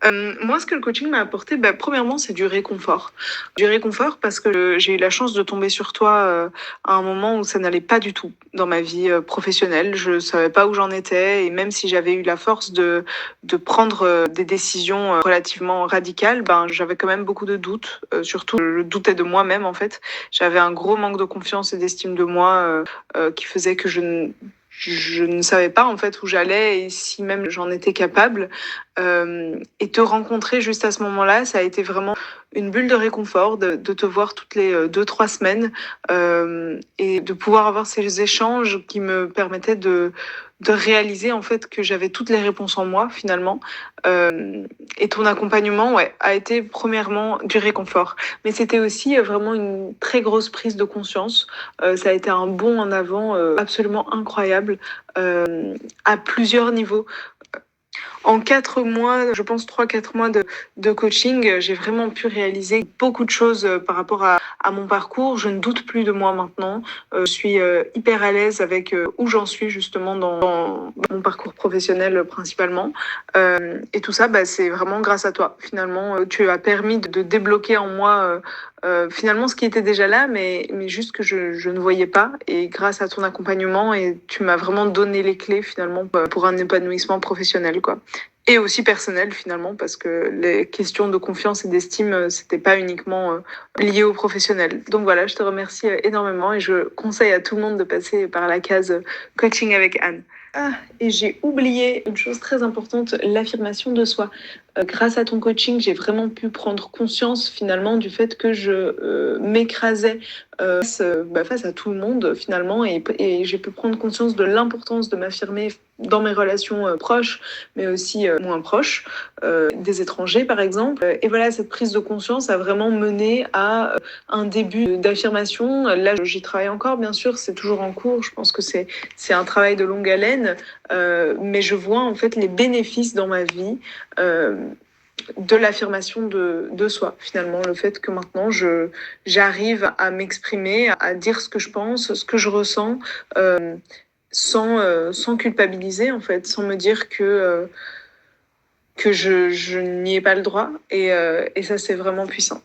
Moi, ce que le coaching m'a apporté, premièrement, c'est du réconfort. Du réconfort parce que j'ai eu la chance de tomber sur toi à un moment où ça n'allait pas du tout dans ma vie professionnelle. Je savais pas où j'en étais et même si j'avais eu la force de prendre des décisions relativement radicales, j'avais quand même beaucoup de doutes. Surtout, je doutais de moi-même en fait. J'avais un gros manque de confiance et d'estime de moi qui faisait que je ne savais pas en fait où j'allais et si même j'en étais capable. Et te rencontrer juste à ce moment-là, ça a été vraiment une bulle de réconfort de te voir toutes les 2, 3 semaines et de pouvoir avoir ces échanges qui me permettaient de réaliser en fait que j'avais toutes les réponses en moi finalement. Et ton accompagnement, ouais, a été premièrement du réconfort, mais c'était aussi vraiment une très grosse prise de conscience. Ça a été un bond en avant absolument incroyable à plusieurs niveaux. En 4 mois, je pense 3, 4 mois de coaching, j'ai vraiment pu réaliser beaucoup de choses par rapport à mon parcours. Je ne doute plus de moi maintenant. Je suis hyper à l'aise avec où j'en suis justement dans mon parcours professionnel principalement. Et tout ça, c'est vraiment grâce à toi. Finalement, tu as permis de débloquer en moi finalement ce qui était déjà là, mais juste que je ne voyais pas. Et grâce à ton accompagnement, et tu m'as vraiment donné les clés finalement pour un épanouissement professionnel, quoi. Et aussi personnel finalement, parce que les questions de confiance et d'estime, c'était pas uniquement lié au professionnel. Donc voilà, je te remercie énormément et je conseille à tout le monde de passer par la case coaching avec Anne. Ah, et j'ai oublié une chose très importante, l'affirmation de soi. Grâce à ton coaching, j'ai vraiment pu prendre conscience finalement du fait que je m'écrasais face à tout le monde finalement et j'ai pu prendre conscience de l'importance de m'affirmer dans mes relations proches, mais aussi moins proches, des étrangers par exemple. Et voilà, cette prise de conscience a vraiment mené à un début d'affirmation. Là, j'y travaille encore, bien sûr, c'est toujours en cours. Je pense que c'est un travail de longue haleine, mais je vois en fait les bénéfices dans ma vie. De l'affirmation de soi, finalement, le fait que maintenant j'arrive à m'exprimer, à dire ce que je pense, ce que je ressens, sans culpabiliser, en fait, sans me dire que je n'y ai pas le droit. Et ça, c'est vraiment puissant.